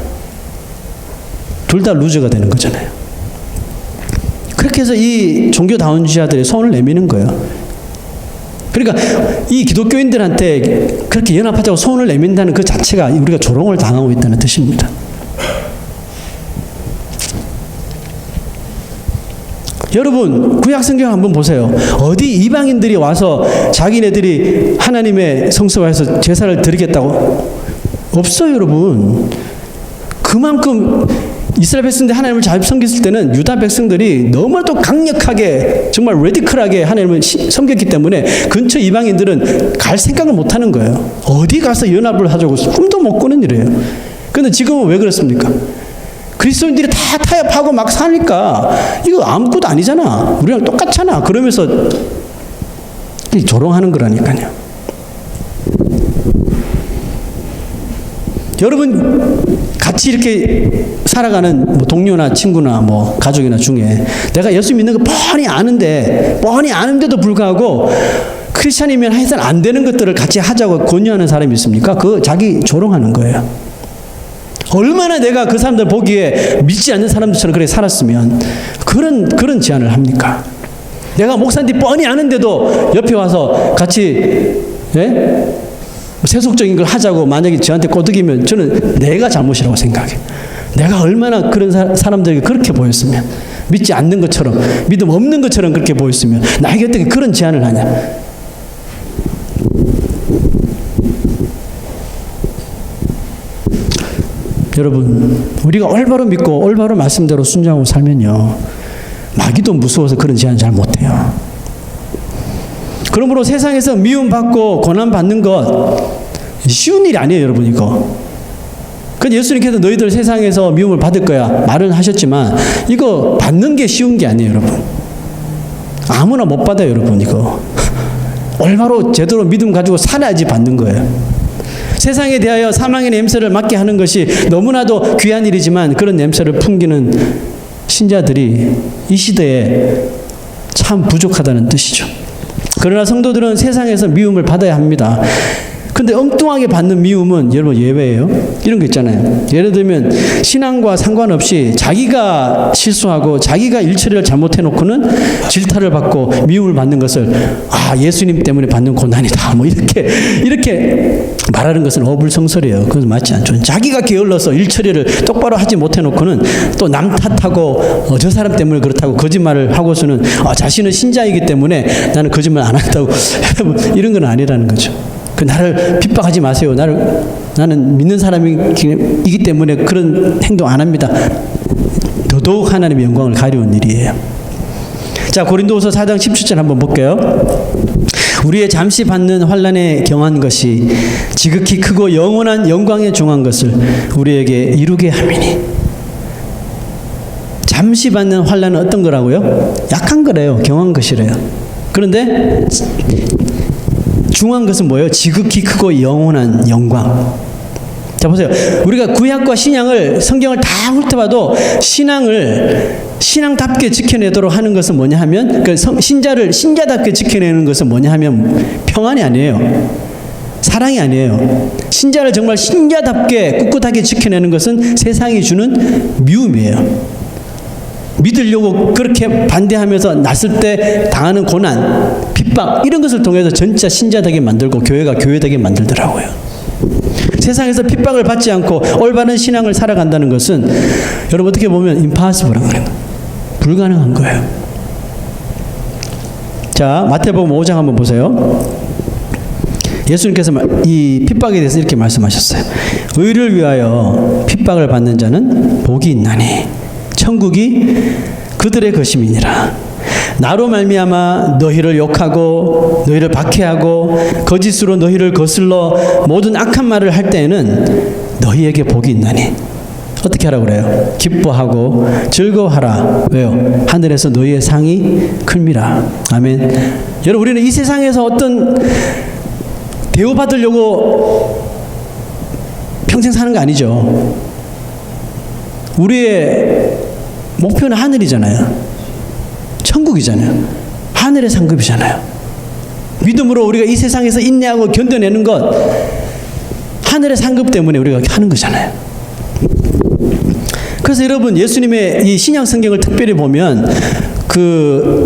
둘 다 루저가 되는 거잖아요. 그렇게 해서 이 종교다원주의자들이 손을 내미는 거예요. 그러니까 이 기독교인들한테 그렇게 연합하자고 손을 내민다는 그 자체가 우리가 조롱을 당하고 있다는 뜻입니다. 여러분 구약성경 한번 보세요. 어디 이방인들이 와서 자기네들이 하나님의 성소에서 제사를 드리겠다고? 없어요, 여러분. 그만큼 이스라엘 백성들이 하나님을 잘 섬겼을 때는 유다 백성들이 너무나도 강력하게 정말 레디컬하게 하나님을 섬겼기 때문에 근처 이방인들은 갈 생각을 못하는 거예요. 어디 가서 연합을 하자고 꿈도 못 꾸는 일이에요. 그런데 지금은 왜 그렇습니까? 그리스도인들이 다 타협하고 막 사니까 이거 아무것도 아니잖아. 우리랑 똑같잖아. 그러면서 조롱하는 거라니까요. 여러분 같이 이렇게 살아가는 뭐 동료나 친구나 뭐 가족이나 중에 내가 예수 믿는 거 뻔히 아는데도 불구하고 크리스찬이면 해서는 안 되는 것들을 같이 하자고 권유하는 사람이 있습니까? 그 자기 조롱하는 거예요. 얼마나 내가 그 사람들 보기에 믿지 않는 사람들처럼 그렇게 살았으면 그런 제안을 합니까? 내가 목사인데 뻔히 아는데도 옆에 와서 같이 세속적인 걸 하자고 만약에 저한테 꼬드기면 저는 내가 잘못이라고 생각해요. 내가 얼마나 그런 사람들에게 그렇게 보였으면, 믿지 않는 것처럼, 믿음 없는 것처럼 그렇게 보였으면 나에게 어떻게 그런 제안을 하냐. 여러분 우리가 올바로 믿고 올바로 말씀대로 순종하고 살면요 마귀도 무서워서 그런 제안 잘 못해요. 그러므로 세상에서 미움받고 고난받는 것 쉬운 일이 아니에요, 여러분. 이거. 근데 예수님께서 너희들 세상에서 미움을 받을 거야 말은 하셨지만 이거 받는 게 쉬운 게 아니에요, 여러분. 아무나 못 받아요, 여러분. 이거 올바로 제대로 믿음 가지고 살아야지 받는 거예요. 세상에 대하여 사망의 냄새를 맡게 하는 것이 너무나도 귀한 일이지만 그런 냄새를 풍기는 신자들이 이 시대에 참 부족하다는 뜻이죠. 그러나 성도들은 세상에서 미움을 받아야 합니다. 근데 엉뚱하게 받는 미움은 여러분 예외예요. 이런 거 있잖아요. 예를 들면 신앙과 상관없이 자기가 실수하고 자기가 일처리를 잘못해놓고는 질타를 받고 미움을 받는 것을 예수님 때문에 받는 고난이다 뭐 이렇게 말하는 것은 어불성설이에요. 그건 맞지 않죠. 자기가 게을러서 일처리를 똑바로 하지 못해놓고는 또 남 탓하고 저 사람 때문에 그렇다고 거짓말을 하고서는 자신은 신자이기 때문에 나는 거짓말 안 한다고 이런 건 아니라는 거죠. 나를 핍박하지 마세요. 나는 믿는 사람이기 때문에 그런 행동 안 합니다. 더더욱 하나님의 영광을 가려운 일이에요. 자, 고린도후서 4장 17절 한번 볼게요. 우리의 잠시 받는 환난에 경한 것이 지극히 크고 영원한 영광에 중한 것을 우리에게 이루게 함이니. 잠시 받는 환난은 어떤 거라고요? 약한 거래요. 경한 것이래요. 그런데 중요한 것은 뭐예요? 지극히 크고 영원한 영광. 자, 보세요. 우리가 구약과 신약을, 성경을 다 훑어봐도 신앙답게 지켜내도록 하는 것은 뭐냐 하면, 그 신자답게 지켜내는 것은 뭐냐 하면 평안이 아니에요. 사랑이 아니에요. 신자를 정말 신자답게 꿋꿋하게 지켜내는 것은 세상이 주는 미움이에요. 믿으려고 그렇게 반대하면서 났을 때 당하는 고난, 핍박, 이런 것을 통해서 진짜 신자되게 만들고 교회가 교회되게 만들더라고요. 세상에서 핍박을 받지 않고 올바른 신앙을 살아간다는 것은 여러분 어떻게 보면 impossible한 거예요. 불가능한 거예요. 자, 마태복음 5장 한번 보세요. 예수님께서 이 핍박에 대해서 이렇게 말씀하셨어요. 의를 위하여 핍박을 받는 자는 복이 있나니 천국이 그들의 것임이니라. 나로 말미암아 너희를 욕하고 너희를 박해하고 거짓으로 너희를 거슬러 모든 악한 말을 할 때에는 너희에게 복이 있나니 어떻게 하라고 그래요? 기뻐하고 즐거워하라. 왜요? 하늘에서 너희의 상이 클미라. 아멘. 여러분, 우리는 이 세상에서 어떤 대우받으려고 평생 사는 거 아니죠. 우리의 목표는 하늘이잖아요. 천국이잖아요. 하늘의 상급이잖아요. 믿음으로 우리가 이 세상에서 인내하고 견뎌내는 것, 하늘의 상급 때문에 우리가 하는 거잖아요. 그래서 여러분, 예수님의 이 신약 성경을 특별히 보면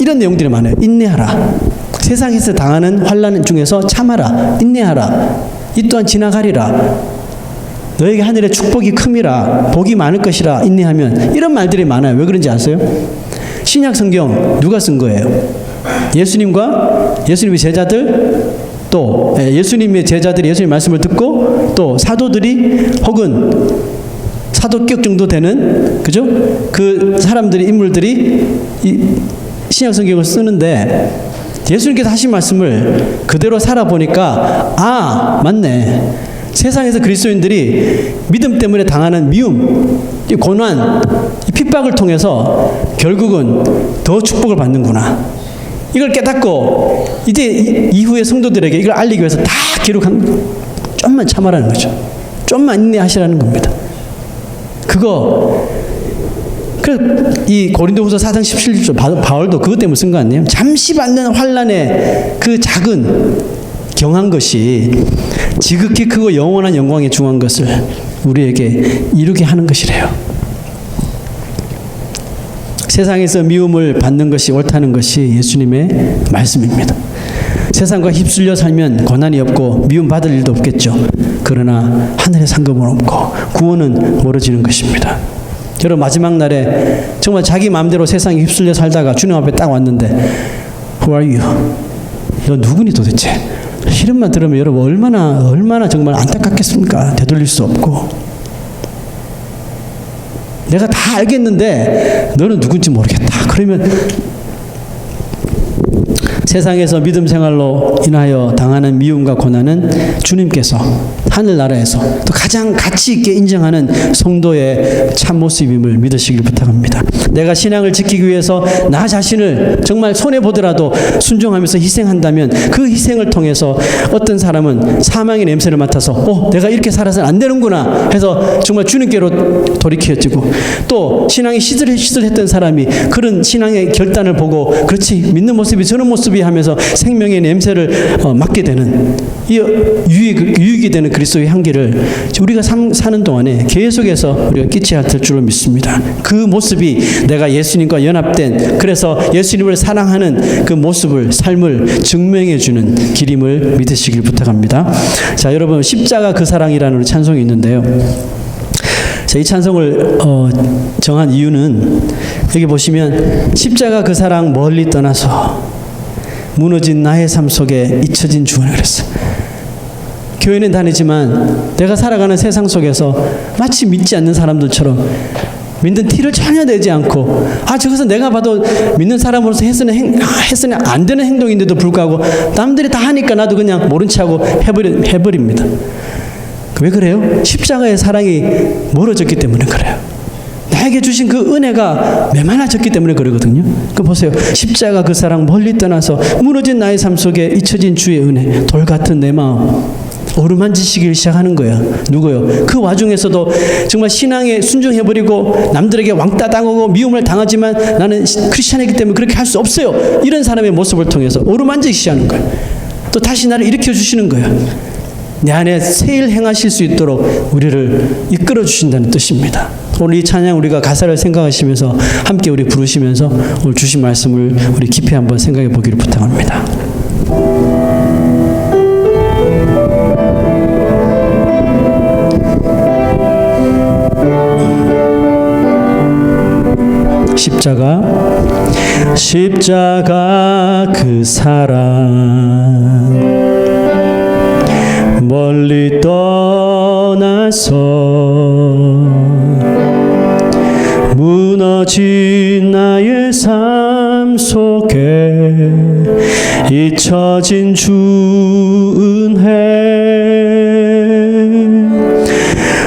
이런 내용들이 많아요. 인내하라. 세상에서 당하는 환난 중에서 참아라. 인내하라. 이 또한 지나가리라. 너에게 하늘의 축복이 큼이라. 복이 많을 것이라. 인내하면. 이런 말들이 많아요. 왜 그런지 아세요? 신약 성경 누가 쓴 거예요? 예수님과 예수님의 제자들, 또 예수님의 제자들이 예수님의 말씀을 듣고 또 사도들이, 혹은 사도격 정도 되는, 그죠? 그 사람들이, 인물들이 이 신약 성경을 쓰는데 예수님께서 하신 말씀을 그대로 살아보니까, 아, 맞네. 세상에서 그리스도인들이 믿음 때문에 당하는 미움, 이 고난, 이 핍박을 통해서 결국은 더 축복을 받는구나. 이걸 깨닫고 이제 이후의 성도들에게 이걸 알리기 위해서 다 기록한, 좀만 참아라는 거죠. 좀만 인내하시라는 겁니다. 이 고린도후서 4장 17절 바울도 그것 때문에 쓴 거 아니에요? 잠시 받는 환난의 그 작은 경한 것이 지극히 크고 영원한 영광에 중한 것을 우리에게 이루게 하는 것이래요. 세상에서 미움을 받는 것이 옳다는 것이 예수님의 말씀입니다. 세상과 휩쓸려 살면 고난이 없고 미움 받을 일도 없겠죠. 그러나 하늘의 상급은 없고 구원은 멀어지는 것입니다. 여러분, 마지막 날에 정말 자기 마음대로 세상에 휩쓸려 살다가 주님 앞에 딱 왔는데 Who are you? 너 누구니 도대체? 이름만 들으면 여러분 얼마나 정말 안타깝겠습니까? 되돌릴 수 없고. 내가 다 알겠는데 너는 누군지 모르겠다. 그러면 세상에서 믿음 생활로 인하여 당하는 미움과 고난은 주님께서 하늘나라에서 또 가장 가치 있게 인정하는 성도의 참모습임을 믿으시길 부탁합니다. 내가 신앙을 지키기 위해서 나 자신을 정말 손해보더라도 순종하면서 희생한다면 그 희생을 통해서 어떤 사람은 사망의 냄새를 맡아서 내가 이렇게 살아서는 안 되는구나 해서 정말 주님께로 돌이켜지고, 또 신앙이 시들했던 사람이 그런 신앙의 결단을 보고 그렇지, 믿는 모습이 저런 모습이 하면서 생명의 냄새를 맡게 되는, 이 유익이 되는 그리스도의 향기를 우리가 사는 동안에 계속해서 우리가 끼쳐야 될 줄로 믿습니다. 그 모습이 내가 예수님과 연합된, 그래서 예수님을 사랑하는 그 모습을, 삶을 증명해주는 길임을 믿으시길 부탁합니다. 자, 여러분, 십자가 그 사랑이라는 찬송이 있는데요. 이 찬송을 정한 이유는 여기 보시면 십자가 그 사랑 멀리 떠나서 무너진 나의 삶 속에 잊혀진 주원을 그랬어요. 교회는 다니지만 내가 살아가는 세상 속에서 마치 믿지 않는 사람들처럼 믿는 티를 전혀 내지 않고, 저것은 내가 봐도 믿는 사람으로서 해서는 안 되는 행동인데도 불구하고 남들이 다 하니까 나도 그냥 모른 척하고 해버립니다. 왜 그래요? 십자가의 사랑이 멀어졌기 때문에 그래요. 나에게 주신 그 은혜가 메말라졌기 때문에 그러거든요. 그 보세요. 십자가 그 사랑 멀리 떠나서 무너진 나의 삶 속에 잊혀진 주의 은혜, 돌 같은 내 마음 어루만지시길 시작하는 거야. 누구요? 그 와중에서도 정말 신앙에 순종해버리고 남들에게 왕따 당하고 미움을 당하지만 나는 크리스찬이기 때문에 그렇게 할 수 없어요. 이런 사람의 모습을 통해서 어루만지기 시작하는 거야. 또 다시 나를 일으켜 주시는 거야. 내 안에 새 일 행하실 수 있도록 우리를 이끌어 주신다는 뜻입니다. 오늘 이 찬양 우리가 가사를 생각하시면서 함께 우리 부르시면서 오늘 주신 말씀을 우리 깊이 한번 생각해 보기를 부탁합니다. 십자가 그 사랑 멀리 떠나서 무너진 나의 삶 속에 잊혀진 주 은혜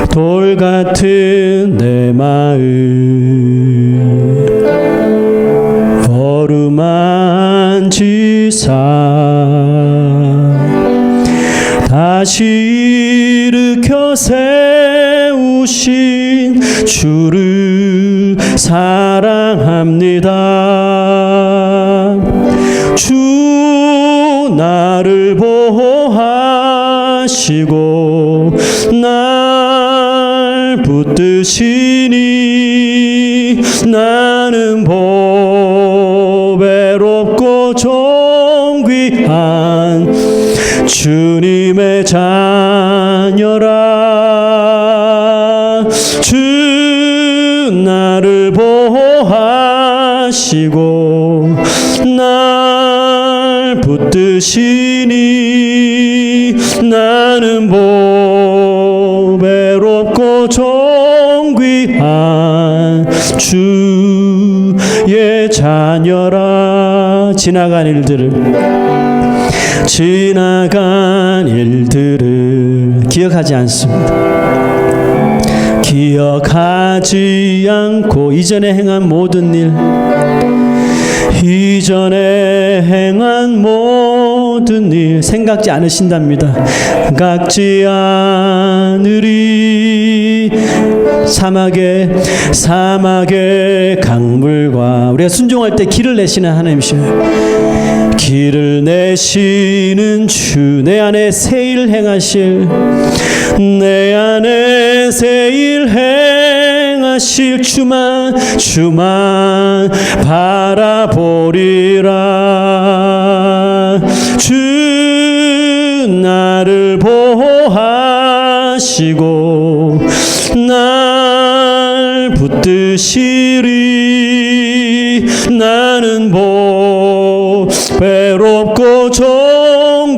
돌 같은 내 마음 어루만지사 다시 일으켜 세우신 주를 사랑합니다. 주 나를 보호하시고 날 붙드시니 나는 보배롭고 존귀한 주님의 자녀라. 주 나를 보호하시고 날 붙드시니 나는 보배롭고 존귀한 주의 자녀라. 지나간 일들을 기억하지 않습니다. 기억하지 않고 이전에 행한 모든 일 생각지 않으신답니다. 생각지 않으리. 사막의 강물과 우리가 순종할 때 길을 내시는 하나님이시여. 길을 내시는 주, 내 안에 새 일 행하실, 내 안에 새 일 행하실 주만 바라보리라. 주 나를 보호하시고 날 붙드시리. 나는 보배롭고 존귀한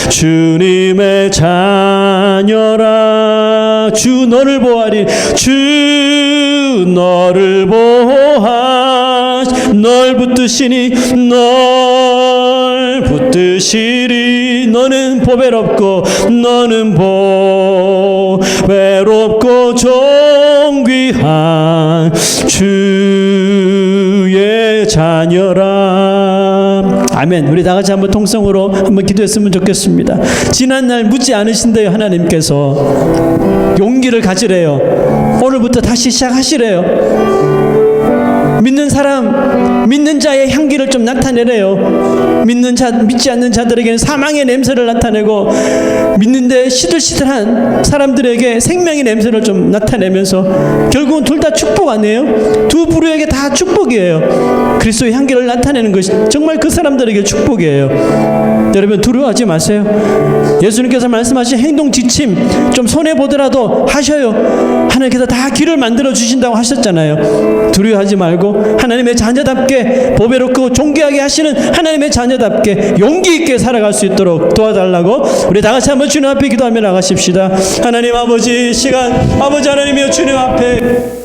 주님의 자녀라. 주 너를 보호하리. 주 너를 널 붙드시니 널 붙드시리. 너는 보배롭고 존귀한 주의 자녀라. 아멘. 우리 다 같이 한번 통성으로 한번 기도했으면 좋겠습니다. 지난날 묻지 않으신대요. 하나님께서 용기를 가지래요. 오늘부터 다시 시작하시래요. 믿는 자의 향기를 좀 나타내래요. 믿지 않는 자들에게는 사망의 냄새를 나타내고, 믿는데 시들시들한 사람들에게 생명의 냄새를 좀 나타내면서 결국은 둘 다 축복 아니에요? 두 부류에게 다 축복이에요. 그리스도의 향기를 나타내는 것이 정말 그 사람들에게 축복이에요. 여러분 두려워하지 마세요. 예수님께서 말씀하신 행동 지침 좀 손해보더라도 하셔요. 하나님께서 다 길을 만들어 주신다고 하셨잖아요. 두려워하지 말고 하나님의 자녀답게 보배롭고 존귀하게 하시는 하나님의 자녀답게 용기 있게 살아갈 수 있도록 도와달라고 우리 다 같이 한번 주님 앞에 기도하며 나가십시다. 하나님 아버지, 시간 아버지 하나님이여 주님 앞에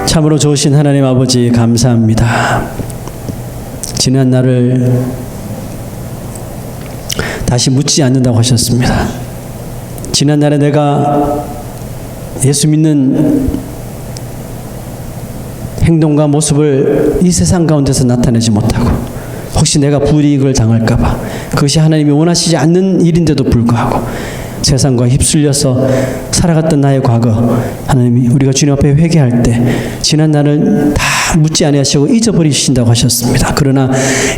참으로 좋으신 하나님 아버지 감사합니다. 지난 날을 다시 묻지 않는다고 하셨습니다. 지난 날에 내가 예수 믿는 행동과 모습을 이 세상 가운데서 나타내지 못하고 혹시 내가 불이익을 당할까 봐 그것이 하나님이 원하시지 않는 일인데도 불구하고 세상과 휩쓸려서 살아갔던 나의 과거, 하나님이 우리가 주님 앞에 회개할 때 지난 날을 다 묻지 아니하시고 잊어버리신다고 하셨습니다. 그러나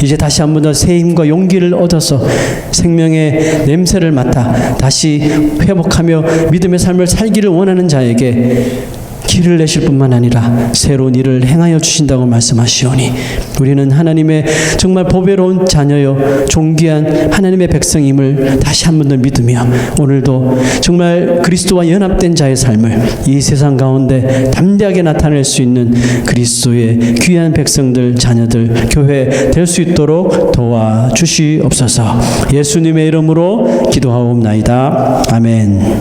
이제 다시 한 번 더 새 힘과 용기를 얻어서 생명의 냄새를 맡아 다시 회복하며 믿음의 삶을 살기를 원하는 자에게 길을 내실 뿐만 아니라 새로운 일을 행하여 주신다고 말씀하시오니 우리는 하나님의 정말 보배로운 자녀요 존귀한 하나님의 백성임을 다시 한 번 더 믿으며 오늘도 정말 그리스도와 연합된 자의 삶을 이 세상 가운데 담대하게 나타낼 수 있는 그리스도의 귀한 백성들 자녀들 교회 될 수 있도록 도와주시옵소서. 예수님의 이름으로 기도하옵나이다. 아멘.